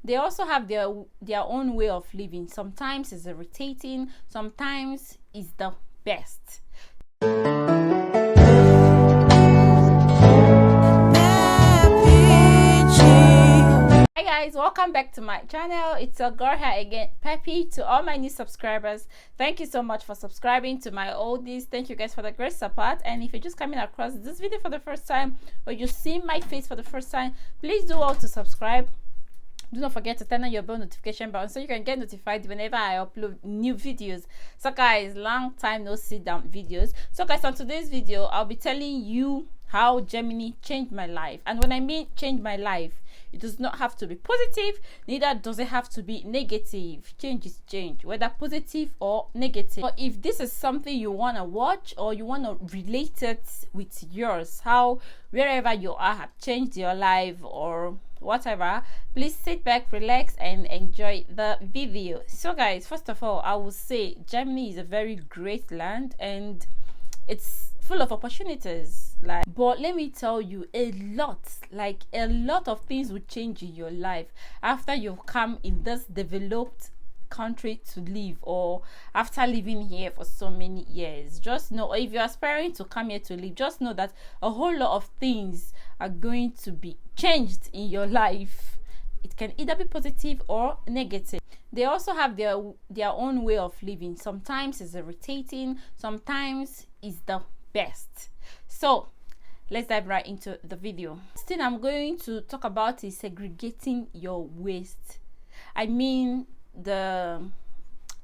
They also have their own way of living. Sometimes it's irritating, sometimes it's the best. Hi guys, welcome back to my channel. It's your girl here again, Peppy. To all my new subscribers, thank you so much for subscribing. To my oldies, thank you guys for the great support. And if you're just coming across this video for the first time, or you see my face for the first time, please do all to subscribe. Do not forget to turn on your bell notification button so you can get notified whenever I upload new videos. So guys, long time no sit down videos. So guys, on today's video, I'll be telling you how Germany changed my life. And when I mean change my life, it does not have to be positive, neither does it have to be negative. Change is change, whether positive or negative. But if this is something you want to watch or you want to relate it with yours, how wherever you are have changed your life or whatever, please sit back, relax, and enjoy the video. So guys, first of all, I will say Germany is a very great land and it's full of opportunities, but let me tell you, a lot of things will change in your life after you've come in this developed country to live, or after living here for so many years. Just know, if you're aspiring to come here to live, just know that a whole lot of things are going to be changed in your life. It can either be positive or negative. They also have their own way of living. Sometimes it's irritating, sometimes it's the best. So let's dive right into the video. First thing I'm going to talk about is segregating your waste. I mean the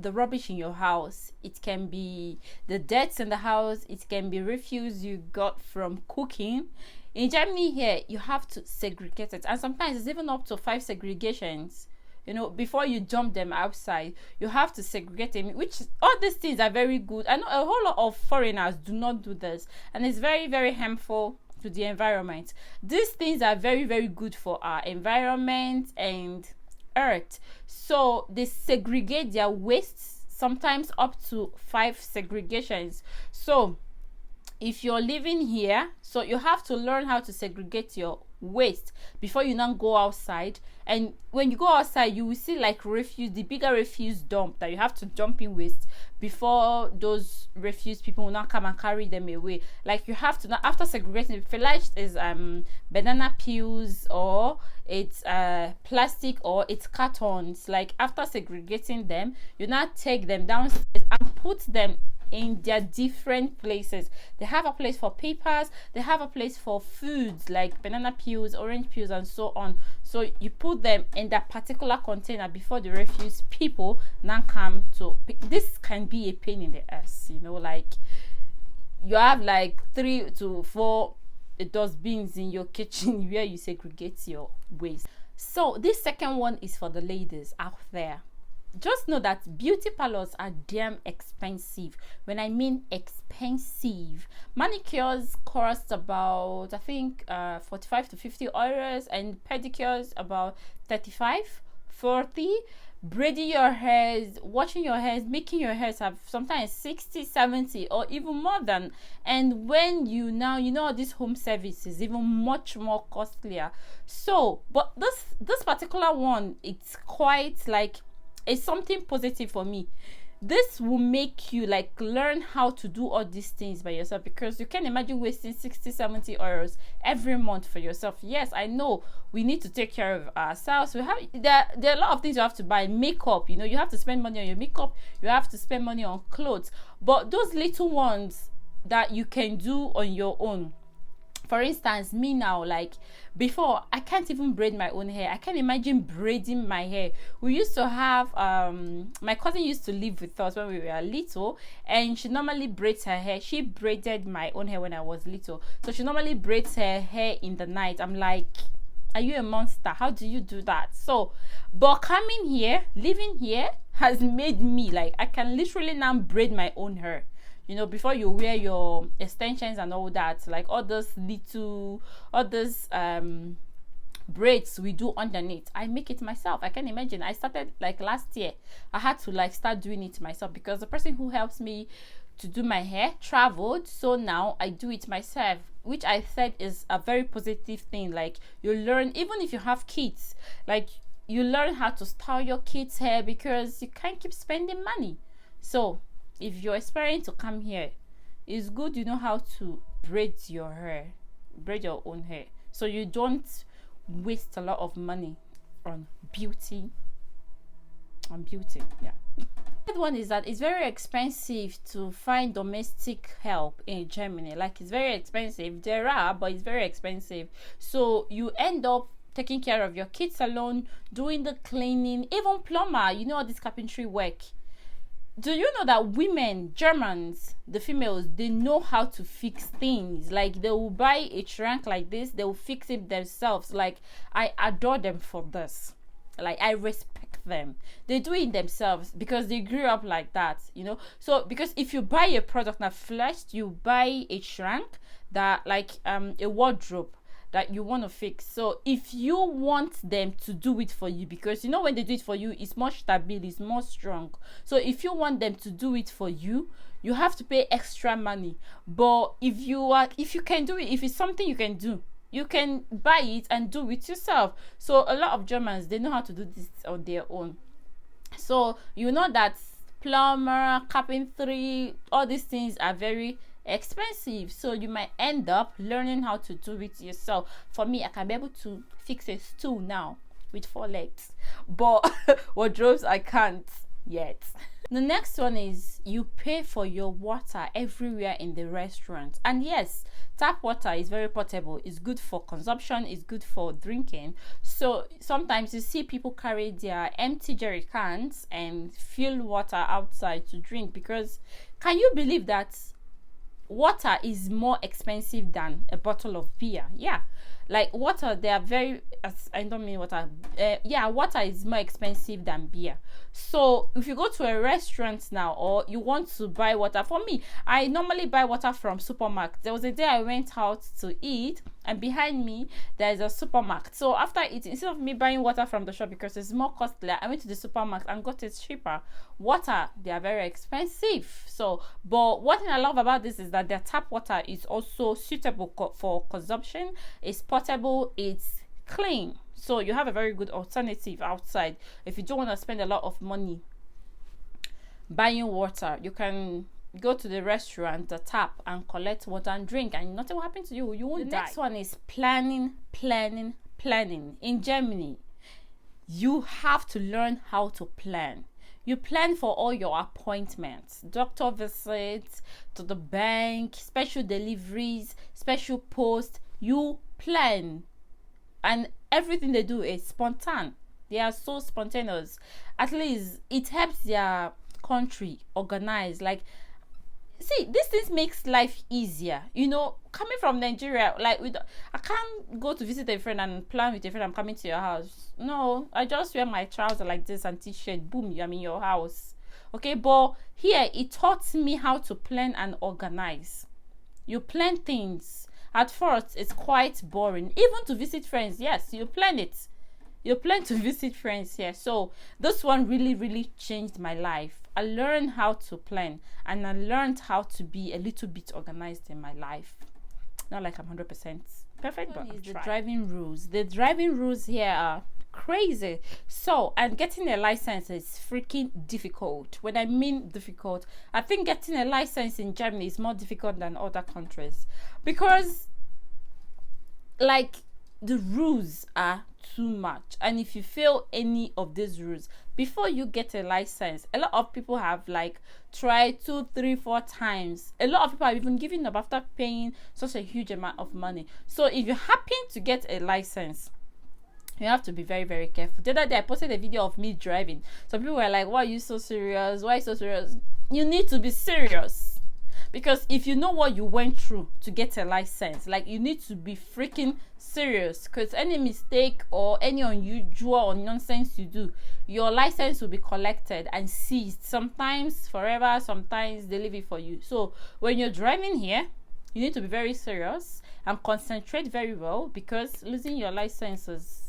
rubbish in your house. It can be the dirt in the house, it can be refuse you got from cooking. In Germany here, you have to segregate it, and sometimes it's even up to 5 segregations. You know, before you dump them outside, you have to segregate them, which all these things are very good. I know a whole lot of foreigners do not do this, and it's very, very harmful to the environment. These things are very, very good for our environment and earth. So they segregate their wastes, sometimes up to 5 segregations. So if you're living here, so you have to learn how to segregate your waste before you now go outside. And when you go outside, you will see like refuse, the bigger refuse dump that you have to dump in waste before those refuse people will not come and carry them away. Like you have to now, after segregating, vielleicht is banana peels, or it's plastic, or it's cartons. Like after segregating them, you now take them downstairs and put them in their different places. They have a place for papers, they have a place for foods like banana peels, orange peels, and so on. So you put them in that particular container before the refuse people now come to pick. This can be a pain in the ass, you know, like you have like 3 to 4 dustbins in your kitchen where you segregate your waste. So this second one is for the ladies out there. Just know that beauty parlors are damn expensive. When I mean expensive, manicures cost about, I think, 45 to 50 euros, and pedicures about 35, 40. Braiding your hairs, washing your hairs, making your hairs have sometimes 60, 70, or even more than. And when you know this home service is even much more costlier. So, but this particular one, it's quite like, it's something positive for me. This will make you like learn how to do all these things by yourself, because you can imagine wasting 60, 70 euros every month for yourself. Yes, I know we need to take care of ourselves. There are a lot of things you have to buy. Makeup, you know, you have to spend money on your makeup, you have to spend money on clothes. But those little ones that you can do on your own. For instance, me now, like before, I can't even braid my own hair. I can't imagine braiding my hair. We used to have my cousin used to live with us when we were little, and she normally braids her hair. She braided my own hair when I was little, so she normally braids her hair in the night. I'm like, are you a monster? How do you do that? So, but coming here, living here, has made me like, I can literally now braid my own hair. You know, before you wear your extensions and all that, like all those braids we do underneath, I make it myself. I can imagine. I started like last year. I had to like start doing it myself because the person who helps me to do my hair traveled, so now I do it myself, which I said is a very positive thing. Like, you learn, even if you have kids, like you learn how to style your kids' hair because you can't keep spending money. So if you're aspiring to come here, it's good you know how to braid your hair, braid your own hair, so you don't waste a lot of money on beauty. Yeah. Third one is that it's very expensive to find domestic help in Germany. Like, it's very expensive. There are, but it's very expensive. So you end up taking care of your kids alone, doing the cleaning, even plumber, you know, all this carpentry work. Do you know that women, Germans, the females, they know how to fix things? Like, they will buy a shrink like this, they will fix it themselves. Like, I adore them for this. Like, I respect them. They do it themselves because they grew up like that, you know. So because if you buy a product now, first you buy a shrink, that like a wardrobe that you want to fix. So if you want them to do it for you, because you know when they do it for you, it's more stable, it's more strong. So if you want them to do it for you, you have to pay extra money. But if you can do it, if it's something you can do, you can buy it and do it yourself. So a lot of Germans, they know how to do this on their own. So you know that plumber, carpentry, all these things are very expensive. So you might end up learning how to do it yourself. For me, I can be able to fix a stool now with 4 legs, but wardrobes I can't yet. The next one is you pay for your water everywhere in the restaurant. And yes, tap water is very portable. It's good for consumption, it's good for drinking. So sometimes you see people carry their empty jerry cans and fill water outside to drink, because can you believe that water is more expensive than a bottle of beer? Yeah, like water, they are very, I don't mean water, yeah, water is more expensive than beer. So if you go to a restaurant now, or you want to buy water, for me, I normally buy water from supermarket. There was a day I went out to eat, and behind me there's a supermarket. So after eating, instead of me buying water from the shop because it's more costly, I went to the supermarket and got it cheaper. Water, they are very expensive. So, but one thing I love about this is that their tap water is also suitable for consumption. It's portable, it's clean. So you have a very good alternative outside. If you don't want to spend a lot of money buying water, you can go to the restaurant, the tap, and collect water and drink, and nothing will happen to you. You won't die. The next one is planning. In Germany, you have to learn how to plan. You plan for all your appointments, doctor visits, to the bank, special deliveries, special posts. You plan, and everything they do is spontaneous. They are so spontaneous. At least it helps their country organize. Like, see, these things makes life easier. You know, coming from Nigeria, like I can't go to visit a friend and plan with a friend, I'm coming to your house. No, I just wear my trousers like this and t-shirt, boom, I'm in your house. Okay, but here it taught me how to plan and organize. You plan things. At first, it's quite boring. Even to visit friends, yes, you plan it. You plan to visit friends here. So this one really changed my life. I learned how to plan, and I learned how to be a little bit organized in my life. Not like I'm 100% perfect, but I'm trying. The driving rules. The driving rules here are crazy. So, and getting a license is freaking difficult. When I mean difficult, I think getting a license in Germany is more difficult than other countries, because like the rules are too much, and if you fail any of these rules before you get a license, a lot of people have like tried 2, 3, 4 times. A lot of people have even given up after paying such a huge amount of money. So if you happen to get a license, you have to be very careful. The other day I posted a video of me driving. Some people were like, why are you so serious? Why so serious? You need to be serious, because if you know what you went through to get a license, like, you need to be freaking serious, because any mistake or any unusual or nonsense you do, your license will be collected and seized, sometimes forever, sometimes they leave it for you. So when you're driving here, you need to be very serious and concentrate very well, because losing your license is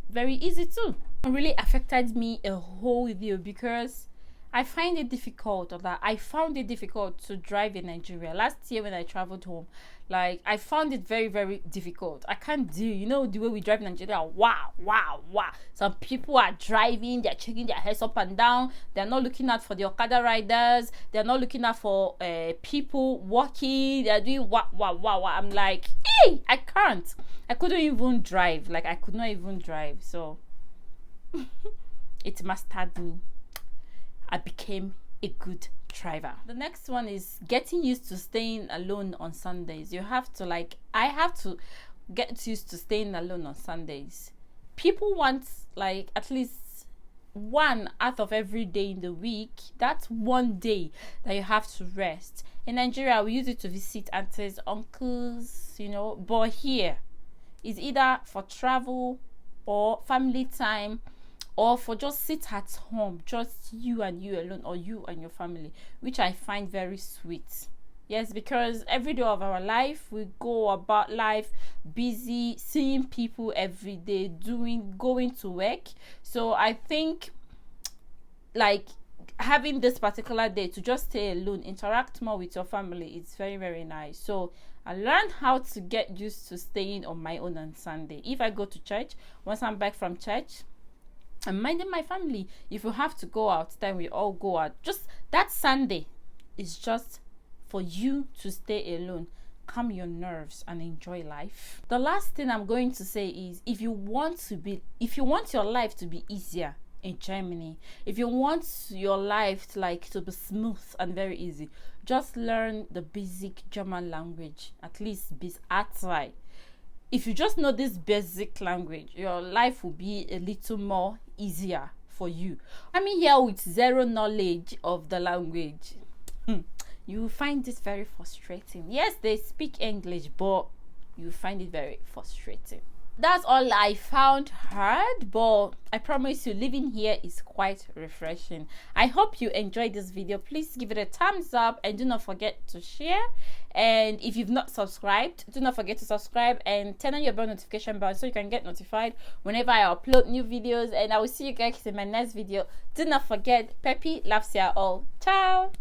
very easy too. It really affected me a whole deal, because I find it difficult, or that I found it difficult to drive in Nigeria. Last year when I traveled home, like I found it very, very difficult. I can't do, you know, the way we drive in Nigeria. Wow, wow, wow. Some people are driving, they're shaking their heads up and down. They're not looking out for the Okada riders. They're not looking out for people walking. They're doing wow, wow, wow, wow. I'm like, hey, I can't. I couldn't even drive. Like I could not even drive. So it mastered me. I became a good driver. The next one is getting used to staying alone on Sundays. You have to, like, I have to get used to staying alone on Sundays. People want, like, at least one out of every day in the week. That's one day that you have to rest. In Nigeria, we use it to visit aunties, uncles, you know, but here it's either for travel or family time, or for just sit at home, just you and you alone, or you and your family, which I find very sweet. Yes, because every day of our life, we go about life busy, seeing people every day, going to work. So I think, like, having this particular day to just stay alone, interact more with your family, it's very, very nice. So I learned how to get used to staying on my own on Sunday. If I go to church, once I'm back from church, I'm minding my family. If we have to go out, then we all go out. Just that Sunday is just for you to stay alone, calm your nerves, and enjoy life. The last thing I'm going to say is, if you want your life to be easier in Germany, if you want your life to be smooth and very easy, just learn the basic German language. At least be outside. If you just know this basic language, your life will be a little more easier for you. I'm here with zero knowledge of the language. You find this very frustrating. Yes, they speak English, but you find it very frustrating. That's all I found hard, but I promise you, living here is quite refreshing. I hope you enjoyed this video. Please give it a thumbs up and do not forget to share. And if you've not subscribed, do not forget to subscribe and turn on your bell notification bell so you can get notified whenever I upload new videos. And I will see you guys in my next video. Do not forget, Peppy loves you all. Ciao.